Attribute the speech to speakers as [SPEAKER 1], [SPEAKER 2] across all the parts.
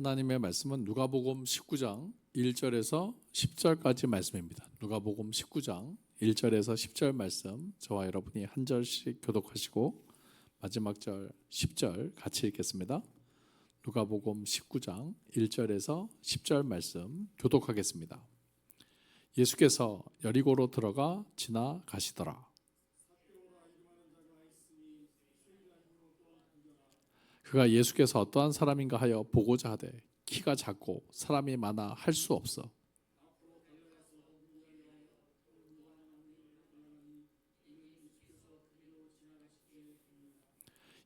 [SPEAKER 1] 하나님의 말씀은 누가복음 19장 1절에서 10절까지 말씀입니다. 누가복음 19장 1절에서 10절 말씀, 저와 여러분이 한 절씩 교독하시고 마지막 절 10절 같이 읽겠습니다. 누가복음 19장 1절에서 10절 말씀 교독하겠습니다. 예수께서 여리고로 들어가 지나가시더라. 그가 예수께서 어떠한 사람인가 하여 보고자 하되 키가 작고 사람이 많아 할 수 없어.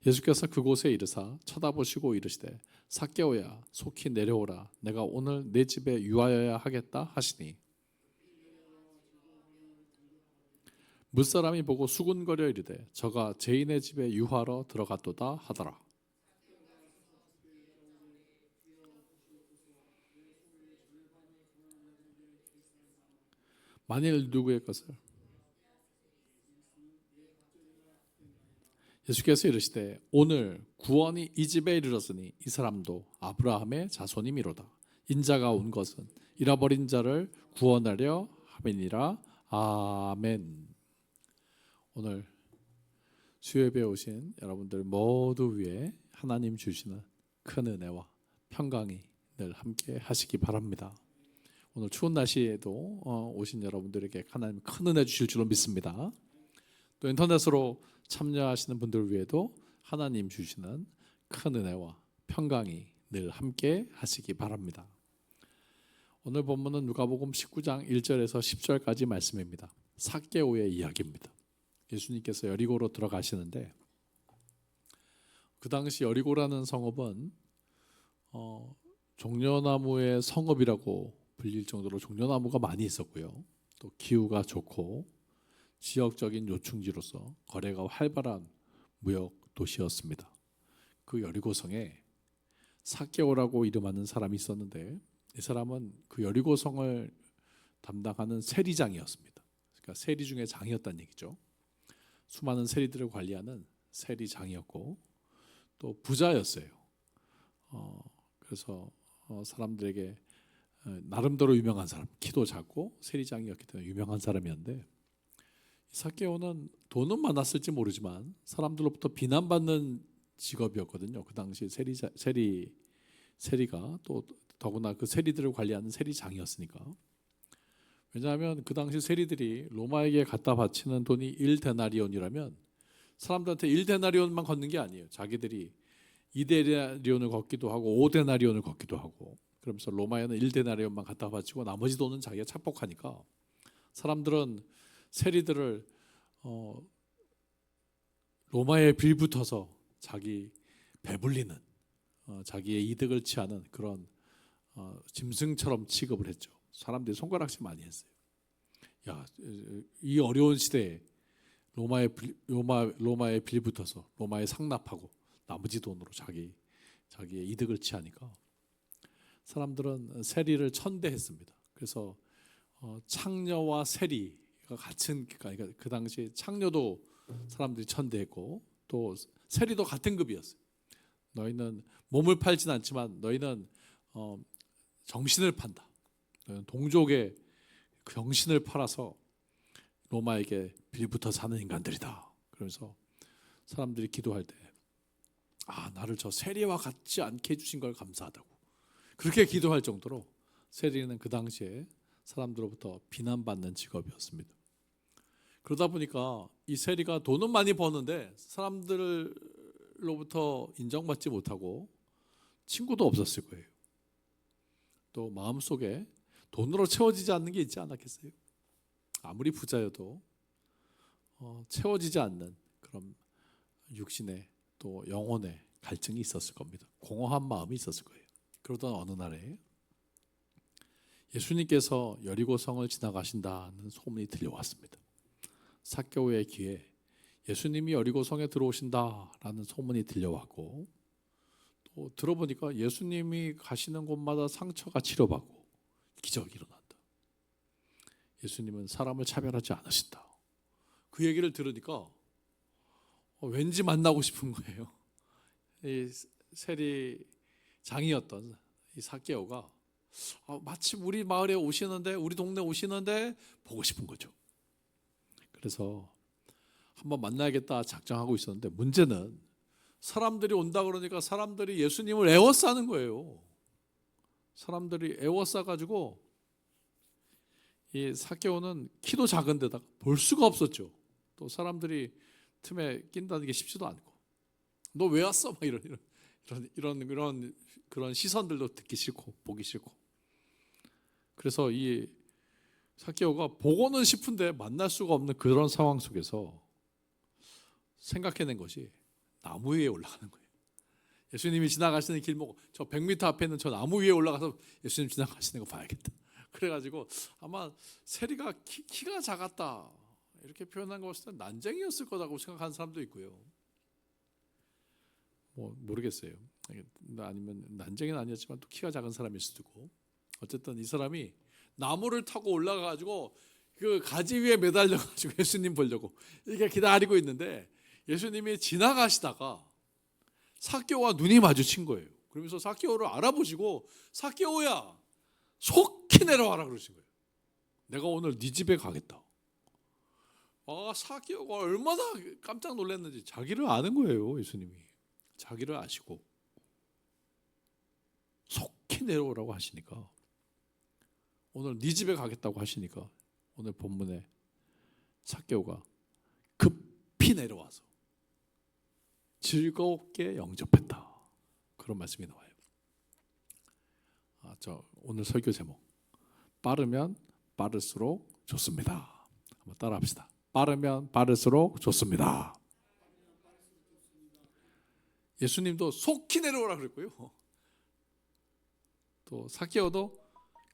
[SPEAKER 1] 예수께서 그곳에 이르사 쳐다보시고 이르시되 삭개오야 속히 내려오라. 내가 오늘 내 집에 유하여야 하겠다 하시니 무사람이 보고 수군거려 이르되 저가 죄인의 집에 유하러 들어갔도다 하더라. 만일 누구의 것을 예수께서 이르시되 오늘 구원이 이 집에 이르렀으니 이 사람도 아브라함의 자손이미로다. 인자가 온 것은 잃어버린 자를 구원하려 함이니라. 아멘. 오늘 수요예배에 오신 여러분들 모두 위에 하나님 주시는 큰 은혜와 평강이 늘 함께 하시기 바랍니다. 오늘 추운 날씨에도 오신 여러분들에게 하나님 큰 은혜 주실 줄로 믿습니다. 또 인터넷으로 참여하시는 분들 위에도 하나님 주시는 큰 은혜와 평강이 늘 함께 하시기 바랍니다. 오늘 본문은 누가복음 19장 1절에서 10절까지 말씀입니다. 삭개오의 이야기입니다. 예수님께서 여리고로 들어가시는데 그 당시 여리고라는 성읍은 종려나무의 성읍이라고 불릴 정도로 종려나무가 많이 있었고요. 또 기후가 좋고 지역적인 요충지로서 거래가 활발한 무역 도시였습니다. 그 여리고성에 삭개오라고 이름하는 사람이 있었는데 이 사람은 그 여리고성을 담당하는 세리장이었습니다. 그러니까 세리 중에 장이었다는 얘기죠. 수많은 세리들을 관리하는 세리장이었고 또 부자였어요. 그래서 사람들에게 나름대로 유명한 사람, 키도 작고 세리장이었기 때문에 유명한 사람이었는데 삭개오는 돈은 많았을지 모르지만 사람들로부터 비난받는 직업이었거든요. 그 당시 세리가 또 더구나 그 세리들을 관리하는 세리장이었으니까. 왜냐하면 그 당시 세리들이 로마에게 갖다 바치는 돈이 1데나리온이라면 사람들한테 1데나리온만 걷는 게 아니에요. 자기들이 2데나리온을 걷기도 하고 5데나리온을 걷기도 하고 그러면서 로마에는 1데나리온만 갖다 바치고 나머지 돈은 자기가 착복하니까 사람들은 세리들을 로마에 빌붙어서 자기 배불리는 자기의 이득을 취하는 그런 짐승처럼 취급을 했죠. 사람들이 손가락질 많이 했어요. 야, 이 어려운 시대에 로마에 빌붙어서 로마에 상납하고 나머지 돈으로 자기의 이득을 취하니까 사람들은 세리를 천대했습니다. 그래서 창녀와 세리가 같은, 그러니까 그 당시 창녀도 사람들이 천대했고 또 세리도 같은 급이었어요. 너희는 몸을 팔진 않지만 너희는 정신을 판다. 너희는 동족의 정신을 팔아서 로마에게 빌붙어 사는 인간들이다. 그러면서 사람들이 기도할 때 나를 저 세리와 같지 않게 해주신 걸 감사하다고 그렇게 기도할 정도로 세리는 그 당시에 사람들로부터 비난받는 직업이었습니다. 그러다 보니까 이 세리가 돈은 많이 버는데 사람들로부터 인정받지 못하고 친구도 없었을 거예요. 또 마음속에 돈으로 채워지지 않는 게 있지 않았겠어요? 아무리 부자여도 채워지지 않는 그런 육신의 또 영혼의 갈증이 있었을 겁니다. 공허한 마음이 있었을 거예요. 그러던 어느 날에 예수님께서 여리고성을 지나가신다는 소문이 들려왔습니다. 삭개오의 귀에 예수님이 여리고성에 들어오신다라는 소문이 들려왔고 또 들어보니까 예수님이 가시는 곳마다 상처가 치료받고 기적이 일어난다. 예수님은 사람을 차별하지 않으신다. 그 얘기를 들으니까 왠지 만나고 싶은 거예요. 이 세리장이었던 이 삭개오가 마침 우리 마을에 오시는데, 우리 동네 오시는데 보고 싶은 거죠. 그래서 한번 만나야겠다 작정하고 있었는데, 문제는 사람들이 온다 그러니까 사람들이 예수님을 애워싸는 거예요. 사람들이 애워싸가지고 이 삭개오는 키도 작은 데다가 볼 수가 없었죠. 또 사람들이 틈에 낀다는 게 쉽지도 않고, 너 왜 왔어? 막 이런 그런 시선들도 듣기 싫고 보기 싫고. 그래서 이 삭개오가 보고는 싶은데 만날 수가 없는 그런 상황 속에서 생각해낸 것이 나무 위에 올라가는 거예요. 예수님이 지나가시는 길목, 저 100m 앞에 있는 저 나무 위에 올라가서 예수님 지나가시는 거 봐야겠다. 그래가지고 아마 세리가 키가 작았다 이렇게 표현한 거 봤을 때 난쟁이였을 거라고 생각하는 사람도 있고요. 뭐 모르겠어요. 아니면 난쟁이는 아니었지만 또 키가 작은 사람일 수도 있고. 어쨌든 이 사람이 나무를 타고 올라가가지고 그 가지 위에 매달려가지고 예수님 보려고 이렇게 기다리고 있는데, 예수님이 지나가시다가 삭개오와 눈이 마주친 거예요. 그러면서 삭개오를 알아보시고, 삭개오야 속히 내려와라 그러신 거예요. 내가 오늘 네 집에 가겠다. 삭개오가 얼마나 깜짝 놀랐는지, 자기를 아는 거예요. 예수님이 자기를 아시고 속히 내려오라고 하시니까, 오늘 네 집에 가겠다고 하시니까 오늘 본문에 삭개오가 급히 내려와서 즐겁게 영접했다, 그런 말씀이 나와요. 저 오늘 설교 제목, 빠르면 빠를수록 좋습니다. 한번 따라합시다. 빠르면 빠를수록 좋습니다. 예수님도 속히 내려오라 그랬고요, 또 삭개오도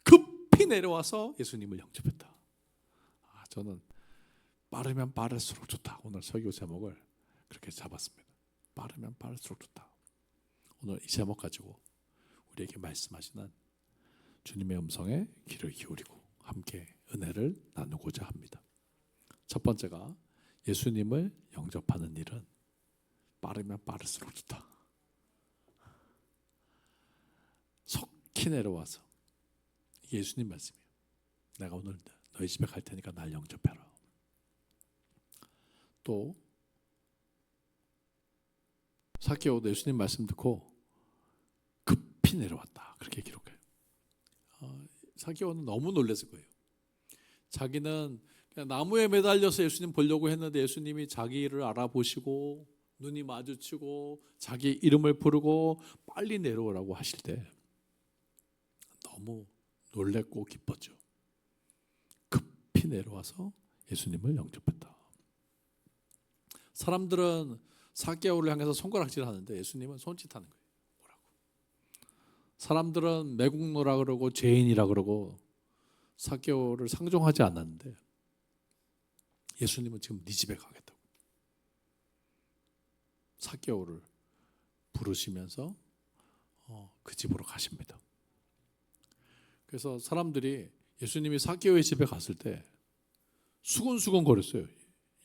[SPEAKER 1] 급히 내려와서 예수님을 영접했다. 저는 빠르면 빠를수록 좋다, 오늘 설교 제목을 그렇게 잡았습니다. 빠르면 빠를수록 좋다. 오늘 이 제목 가지고 우리에게 말씀하시는 주님의 음성에 귀를 기울이고 함께 은혜를 나누고자 합니다. 첫 번째가, 예수님을 영접하는 일은 빠르면 빠를수록 좋다. 속히 내려와서, 이게 예수님 말씀이에요. 내가 오늘 너희 집에 갈 테니까 날 영접해라. 또 삭개오도 예수님 말씀 듣고 급히 내려왔다, 그렇게 기록해요. 삭개오는 너무 놀랐을 거예요. 자기는 그냥 나무에 매달려서 예수님 보려고 했는데, 예수님이 자기를 알아보시고 눈이 마주치고 자기 이름을 부르고 빨리 내려오라고 하실 때 너무 놀랬고 기뻤죠. 급히 내려와서 예수님을 영접했다. 사람들은 삭개오를 향해서 손가락질 하는데 예수님은 손짓하는 거예요. 뭐라고? 사람들은 매국노라 그러고 죄인이라 그러고 삭개오를 상종하지 않았는데, 예수님은 지금 네 집에 가겠다고 삭개오를 부르시면서 그 집으로 가십니다. 그래서 사람들이 예수님이 삭개오의 집에 갔을 때 수근수근 거렸어요.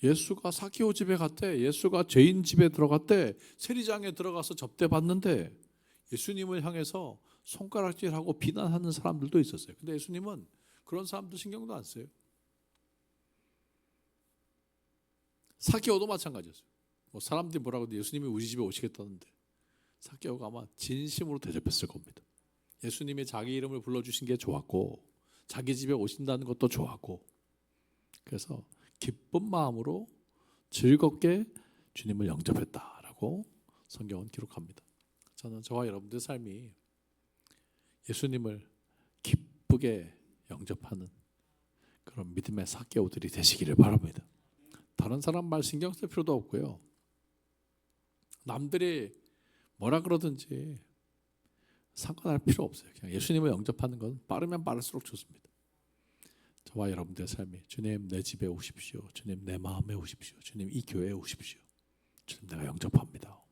[SPEAKER 1] 예수가 삭개오 집에 갔대, 예수가 죄인 집에 들어갔대, 세리장에 들어가서 접대받는데 예수님을 향해서 손가락질하고 비난하는 사람들도 있었어요. 근데 예수님은 그런 사람들 신경도 안 써요. 삭개오도 마찬가지였어요. 사람들이 뭐라고 해도 예수님이 우리 집에 오시겠다는데 삭개오가 아마 진심으로 대접했을 겁니다. 예수님이 자기 이름을 불러주신 게 좋았고, 자기 집에 오신다는 것도 좋았고, 그래서 기쁜 마음으로 즐겁게 주님을 영접했다라고 성경은 기록합니다. 저는 저와 여러분들의 삶이 예수님을 기쁘게 영접하는 그런 믿음의 삭개오들이 되시기를 바랍니다. 다른 사람 말 신경 쓸 필요도 없고요, 남들이 뭐라 그러든지 상관할 필요 없어요. 그냥 예수님을 영접하는 건 빠르면 빠를수록 좋습니다. 저와 여러분들의 삶이, 주님 내 집에 오십시오, 주님 내 마음에 오십시오, 주님 이 교회에 오십시오, 주님 내가 영접합니다.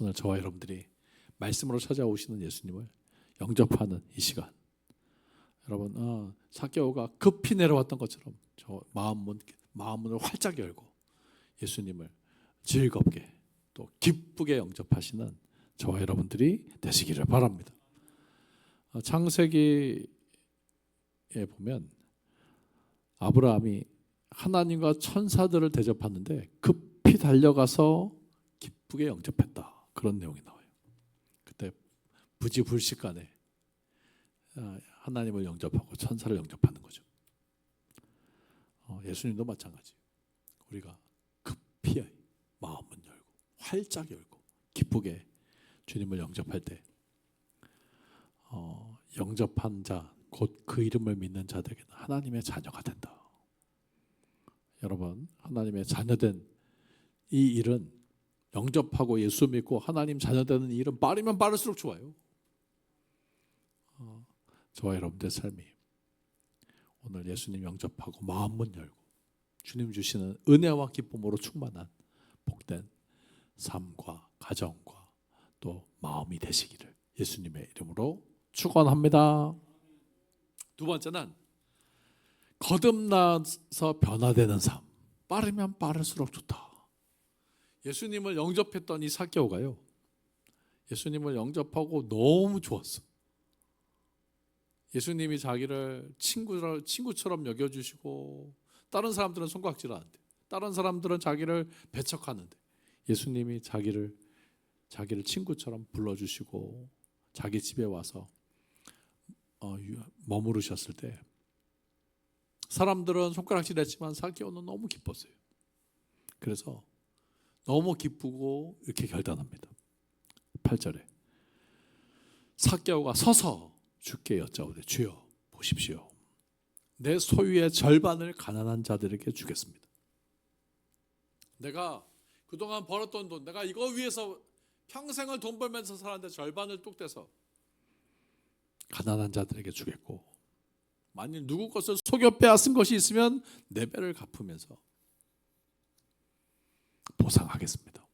[SPEAKER 1] 오늘 저와 여러분들이 말씀으로 찾아오시는 예수님을 영접하는 이 시간, 여러분 삭개오가 급히 내려왔던 것처럼 저 마음문을 활짝 열고 예수님을 즐겁게 또 기쁘게 영접하시는 저와 여러분들이 되시기를 바랍니다. 창세기에 보면 아브라함이 하나님과 천사들을 대접하는데 급히 달려가서 기쁘게 영접했다. 그런 내용이 나와요. 그때 부지불식간에 하나님을 영접하고 천사를 영접하는 거죠. 예수님도 마찬가지. 우리가 급히 마음은 열고 활짝 열고 기쁘게 주님을 영접할 때 영접한 자, 곧 그 이름을 믿는 자들에게는 하나님의 자녀가 된다. 여러분, 하나님의 자녀된 이 일은 영접하고 예수 믿고 하나님 자녀되는 이 일은 빠르면 빠를수록 좋아요. 저와 여러분들의 삶이 오늘 예수님 영접하고 마음문 열고 주님 주시는 은혜와 기쁨으로 충만한 복된 삶과 가정과 또 마음이 되시기를 예수님의 이름으로 축원합니다. 두 번째는 거듭나서 변화되는 삶. 빠르면 빠를수록 좋다. 예수님을 영접했던 이 삭개오가요, 예수님을 영접하고 너무 좋았어. 예수님이 자기를 친구처럼 여겨주시고, 다른 사람들은 손가락질하는데, 다른 사람들은 자기를 배척하는데, 예수님이 자기를 친구처럼 불러주시고 자기 집에 와서 머무르셨을 때 사람들은 손가락질했지만 삭개오는 너무 기뻤어요. 그래서 너무 기쁘고 이렇게 결단합니다. 8절에 삭개오가 서서 주께 여짜오되 주여 보십시오. 내 소유의 절반을 가난한 자들에게 주겠습니다. 내가 그동안 벌었던 돈, 내가 이거 위해서 평생을 돈 벌면서 살았는데 절반을 뚝 떼서 가난한 자들에게 주겠고, 만일 누구 것을 속여 빼앗은 것이 있으면 네 배를 갚으면서 보상하겠습니다.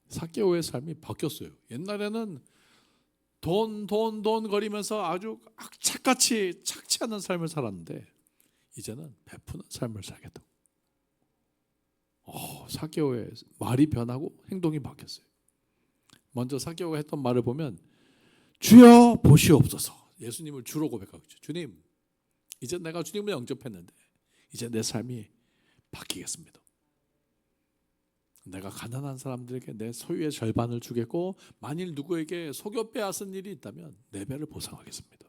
[SPEAKER 1] 삭개오의 삶이 바뀌었어요. 옛날에는 돈 거리면서 아주 악착같이 착취하는 삶을 살았는데 이제는 베푸는 삶을 살겠다고. 삭개오의 말이 변하고 행동이 바뀌었어요. 먼저 삭개오가 했던 말을 보면 주여 보시옵소서. 예수님을 주로 고백하고 있죠. 주님, 이제 내가 주님을 영접했는데 이제 내 삶이 바뀌겠습니다. 내가 가난한 사람들에게 내 소유의 절반을 주겠고, 만일 누구에게 속여 빼앗은 일이 있다면 네 배를 보상하겠습니다.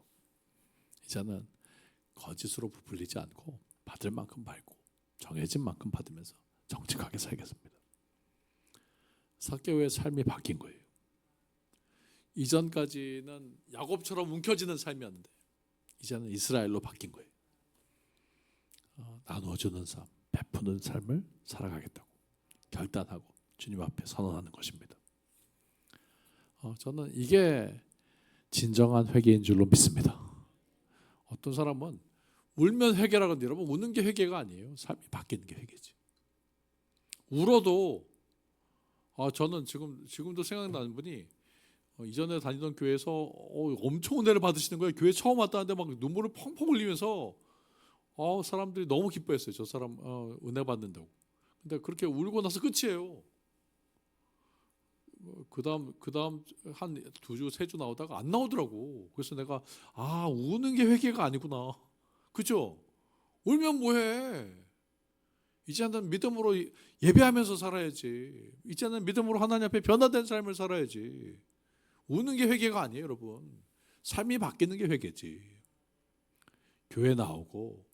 [SPEAKER 1] 이제는 거짓으로 부풀리지 않고 받을 만큼 받고 정해진 만큼 받으면서 정직하게 살겠습니다. 삭개오의 삶이 바뀐 거예요. 이전까지는 야곱처럼 움켜쥐는 삶이었는데 이제는 이스라엘로 바뀐 거예요. 나눠주는 삶, 베푸는 삶을 살아가겠다고 결단하고 주님 앞에 선언하는 것입니다. 저는 이게 진정한 회개인 줄로 믿습니다. 어떤 사람은 울면 회개라고 하는데 여러분, 우는 게 회개가 아니에요. 삶이 바뀌는 게 회개지. 울어도 저는 지금도 생각나는 분이 이전에 다니던 교회에서 엄청 은혜를 받으시는 거예요. 교회 처음 왔다는데 막 눈물을 펑펑 흘리면서 사람들이 너무 기뻐했어요. 저 사람 은혜 받는다고. 근데 그렇게 울고 나서 끝이에요. 그다음 한 2주 3주 나오다가 안 나오더라고. 그래서 내가 우는 게 회개가 아니구나. 그죠? 울면 뭐해? 이제는 믿음으로 예배하면서 살아야지. 이제는 믿음으로 하나님 앞에 변화된 삶을 살아야지. 우는 게 회개가 아니에요, 여러분. 삶이 바뀌는 게 회개지. 교회 나오고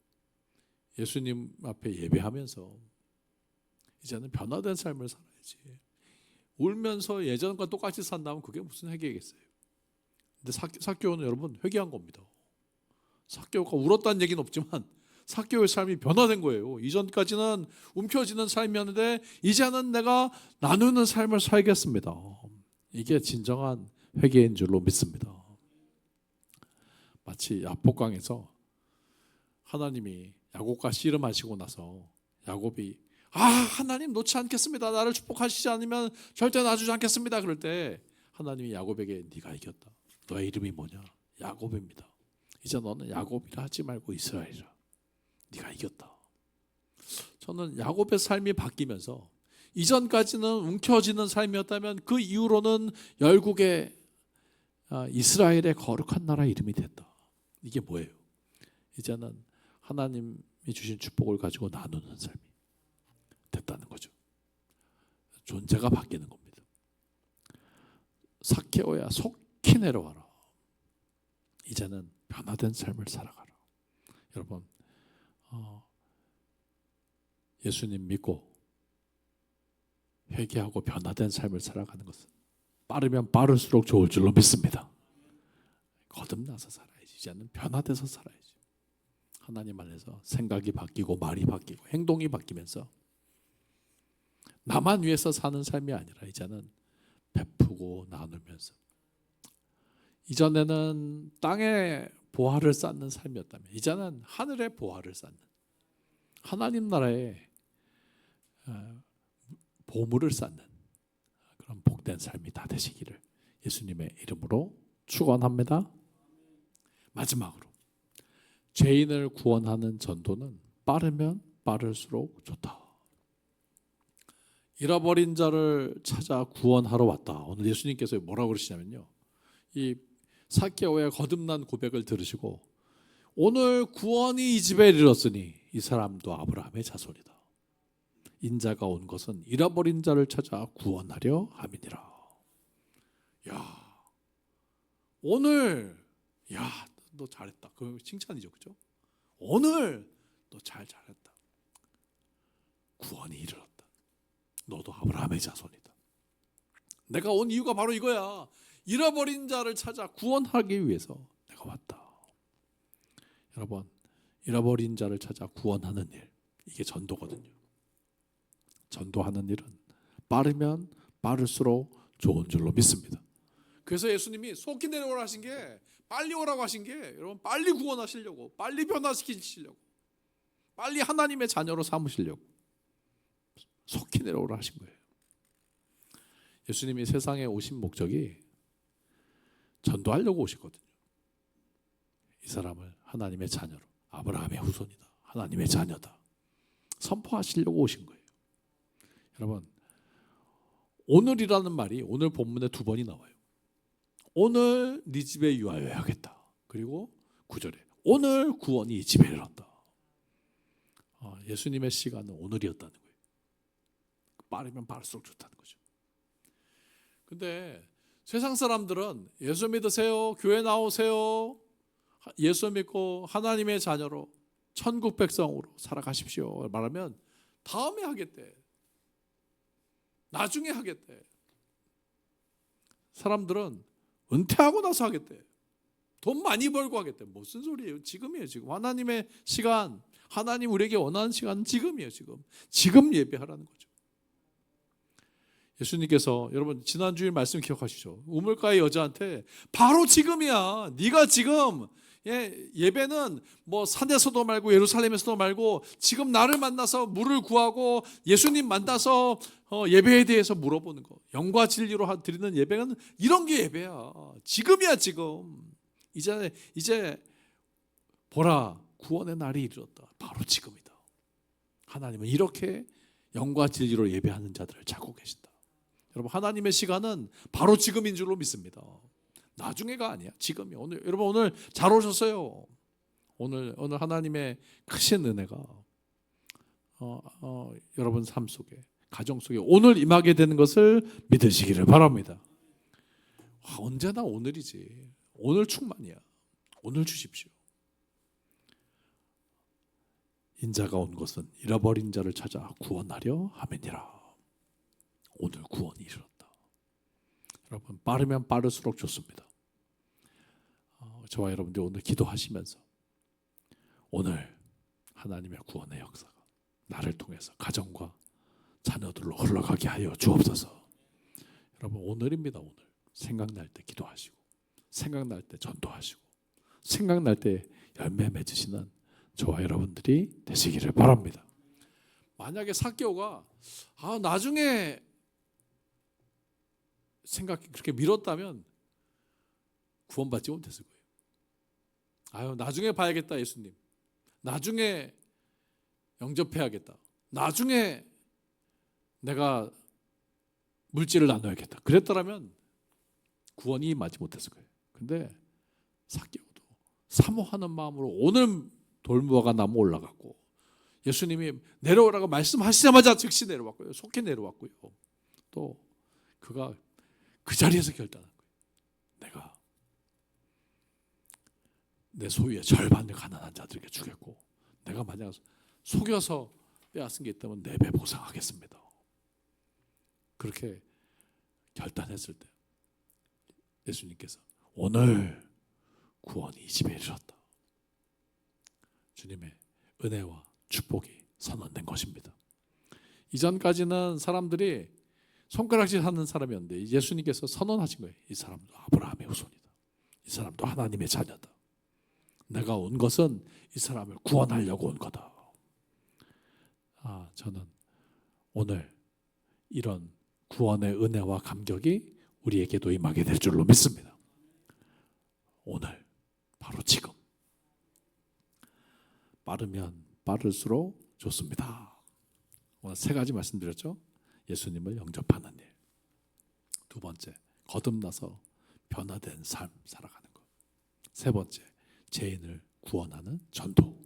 [SPEAKER 1] 예수님 앞에 예배하면서 이제는 변화된 삶을 살아야지. 울면서 예전과 똑같이 산다면 그게 무슨 회개겠어요. 근데 삭개오는 여러분 회개한 겁니다. 삭개오가 울었다는 얘기는 없지만 삭개오의 삶이 변화된 거예요. 이전까지는 움켜쥐는 삶이었는데 이제는 내가 나누는 삶을 살겠습니다. 이게 진정한 회개인 줄로 믿습니다. 마치 야복강에서 하나님이 야곱과 씨름하시고 나서 야곱이 하나님 놓지 않겠습니다. 나를 축복하시지 않으면 절대 놔주지 않겠습니다. 그럴 때 하나님이 야곱에게 네가 이겼다. 너의 이름이 뭐냐? 야곱입니다. 이제 너는 야곱이라 하지 말고 이스라엘이라. 네가 이겼다. 저는 야곱의 삶이 바뀌면서 이전까지는 움켜쥐는 삶이었다면 그 이후로는 열국의 이스라엘의 거룩한 나라 이름이 됐다. 이게 뭐예요? 이제는 하나님이 주신 축복을 가지고 나누는 삶이 됐다는 거죠. 존재가 바뀌는 겁니다. 삭개오야 속히 내려와라. 이제는 변화된 삶을 살아가라. 여러분 예수님 믿고 회개하고 변화된 삶을 살아가는 것은 빠르면 빠를수록 좋을 줄로 믿습니다. 거듭나서 살아야지. 이제는 변화돼서 살아야지. 하나님 안에서 생각이 바뀌고 말이 바뀌고 행동이 바뀌면서 나만 위해서 사는 삶이 아니라 이제는 베푸고 나누면서, 이전에는 땅에 보화를 쌓는 삶이었다면 이제는 하늘의 보화를 쌓는 하나님 나라의 보물을 쌓는 그런 복된 삶이 다 되시기를 예수님의 이름으로 축원합니다. 마지막으로 죄인을 구원하는 전도는 빠르면 빠를수록 좋다. 잃어버린 자를 찾아 구원하러 왔다. 오늘 예수님께서 뭐라고 그러시냐면요, 이 삭개오의 거듭난 고백을 들으시고 오늘 구원이 이 집에 이르렀으니 이 사람도 아브라함의 자손이다. 인자가 온 것은 잃어버린 자를 찾아 구원하려 함이니라. 야, 오늘 너 잘했다. 그 칭찬이죠, 그죠? 오늘 너 잘했다. 구원이 이르렀다. 너도 아브라함의 자손이다. 내가 온 이유가 바로 이거야. 잃어버린 자를 찾아 구원하기 위해서 내가 왔다. 여러분, 잃어버린 자를 찾아 구원하는 일, 이게 전도거든요. 전도하는 일은 빠르면 빠를수록 좋은 줄로 믿습니다. 그래서 예수님이 속히 내려오라 하신 게, 빨리 오라고 하신 게, 여러분 빨리 구원하시려고, 빨리 변화시키시려고, 빨리 하나님의 자녀로 삼으시려고 속히 내려오라 하신 거예요. 예수님이 세상에 오신 목적이 전도하려고 오셨거든요. 이 사람을 하나님의 자녀로, 아브라함의 후손이다, 하나님의 자녀다 선포하시려고 오신 거예요. 여러분, 오늘이라는 말이 오늘 본문에 2번이 나와요. 오늘 네 집에 유하여 하겠다. 그리고 9절에 오늘 구원이 이 집에 이르렀다. 예수님의 시간은 오늘이었다는 거예요. 빠르면 빠를수록 좋다는 거죠. 근데 세상 사람들은 예수 믿으세요, 교회 나오세요, 예수 믿고 하나님의 자녀로 천국 백성으로 살아가십시오 말하면 다음에 하겠대, 나중에 하겠대. 사람들은 은퇴하고 나서 하겠대, 돈 많이 벌고 하겠대. 무슨 소리예요? 지금이에요. 지금 하나님의 시간, 하나님 우리에게 원하는 시간은 지금이에요. 지금 예배하라는 거죠. 예수님께서, 여러분 지난주일 말씀 기억하시죠? 우물가의 여자한테 바로 지금이야, 네가 지금 예배는 뭐 산에서도 말고 예루살렘에서도 말고 지금 나를 만나서 물을 구하고 예수님 만나서 예배에 대해서 물어보는 거, 영과 진리로 드리는 예배는 이런 게 예배야. 지금이야. 지금 이제 보라, 구원의 날이 이르렀다. 바로 지금이다. 하나님은 이렇게 영과 진리로 예배하는 자들을 찾고 계신다. 여러분, 하나님의 시간은 바로 지금인 줄로 믿습니다. 나중에가 아니야, 지금이야. 여러분 오늘 잘 오셨어요. 오늘 하나님의 크신 은혜가 여러분 삶 속에, 가정 속에 오늘 임하게 되는 것을 믿으시기를 바랍니다. 언제나 오늘이지. 오늘 충만이야. 오늘 주십시오. 인자가 온 것은 잃어버린 자를 찾아 구원하려 함이니라. 오늘 구원이 이르렀다. 여러분, 빠르면 빠를수록 좋습니다. 저와 여러분들 오늘 기도하시면서 오늘 하나님의 구원의 역사가 나를 통해서 가정과 자녀들로 흘러가게 하여 주옵소서. 여러분, 오늘입니다. 오늘 생각날 때 기도하시고, 생각날 때 전도하시고, 생각날 때 열매 맺으시는 저와 여러분들이 되시기를 바랍니다. 만약에 삭개오가 나중에 생각이 그렇게 미뤘다면 구원받지 못했을 거예요. 나중에 봐야겠다, 예수님. 나중에 영접해야겠다. 나중에 내가 물질을 나눠야겠다. 그랬더라면 구원이 임하지 못했을 거예요. 근데 삭개오도 사모하는 마음으로 오늘 돌무화과 나무 올라갔고 예수님이 내려오라고 말씀하시자마자 즉시 내려왔고요. 속히 내려왔고요. 또 그가 그 자리에서 결단한 거예요. 내가 내 소유의 절반을 가난한 자들에게 주겠고 내가 만약 속여서 빼앗은 게 있다면 4배 보상하겠습니다. 그렇게 결단했을 때 예수님께서 오늘 구원이 이 집에 이르렀다. 주님의 은혜와 축복이 선언된 것입니다. 이전까지는 사람들이 손가락질 하는 사람이었는데 예수님께서 선언하신 거예요. 이 사람도 아브라함의 후손이다. 이 사람도 하나님의 자녀다. 내가 온 것은 이 사람을 구원하려고 온 거다. 저는 오늘 이런 구원의 은혜와 감격이 우리에게도 임하게 될 줄로 믿습니다. 오늘 바로 지금 빠르면 빠를수록 좋습니다. 오늘 3가지 말씀드렸죠. 예수님을 영접하는 일, 2번째 거듭나서 변화된 삶 살아가는 것, 3번째 죄인을 구원하는 전도.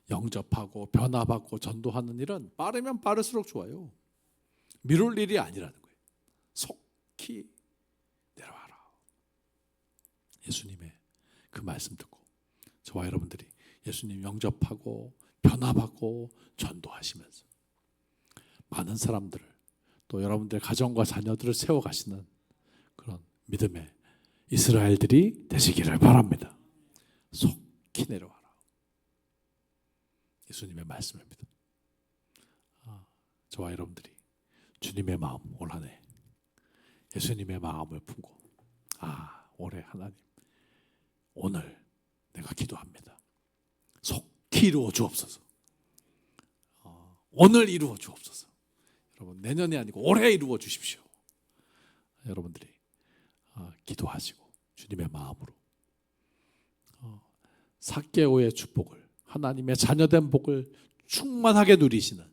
[SPEAKER 1] 영접하고 변화받고 전도하는 일은 빠르면 빠를수록 좋아요. 미룰 일이 아니라는 거예요. 속히 내려와라. 예수님의 그 말씀 듣고 저와 여러분들이 예수님 영접하고 변화받고 전도하시면서 많은 사람들을 또 여러분들의 가정과 자녀들을 세워가시는 그런 믿음의 이스라엘들이 되시기를 바랍니다. 속히 내려와라. 예수님의 말씀입니다. 저와 여러분들이 주님의 마음 올 한 해 예수님의 마음을 품고 올해 하나님 오늘 내가 기도합니다. 속히 이루어 주옵소서. 오늘 이루어 주옵소서. 여러분 내년이 아니고 올해 이루어 주십시오. 여러분들이 기도하시고 주님의 마음으로 삭개오의 축복을 하나님의 자녀된 복을 충만하게 누리시는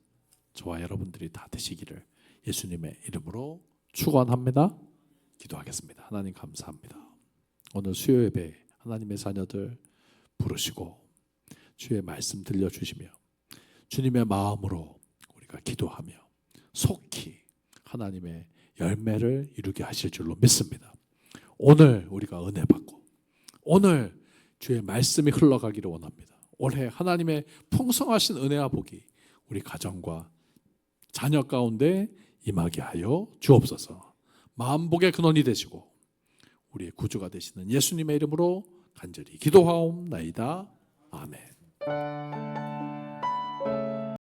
[SPEAKER 1] 저와 여러분들이 다 되시기를 예수님의 이름으로 축원합니다. 기도하겠습니다. 하나님 감사합니다. 오늘 수요 예배 하나님의 자녀들 부르시고 주의 말씀 들려주시며 주님의 마음으로 우리가 기도하며 속히 하나님의 열매를 이루게 하실 줄로 믿습니다. 오늘 우리가 은혜 받고 오늘 주의 말씀이 흘러가기를 원합니다. 올해 하나님의 풍성하신 은혜와 복이 우리 가정과 자녀 가운데 임하게 하여 주옵소서. 만복의 근원이 되시고 우리의 구주가 되시는 예수님의 이름으로 간절히 기도하옵나이다. 아멘.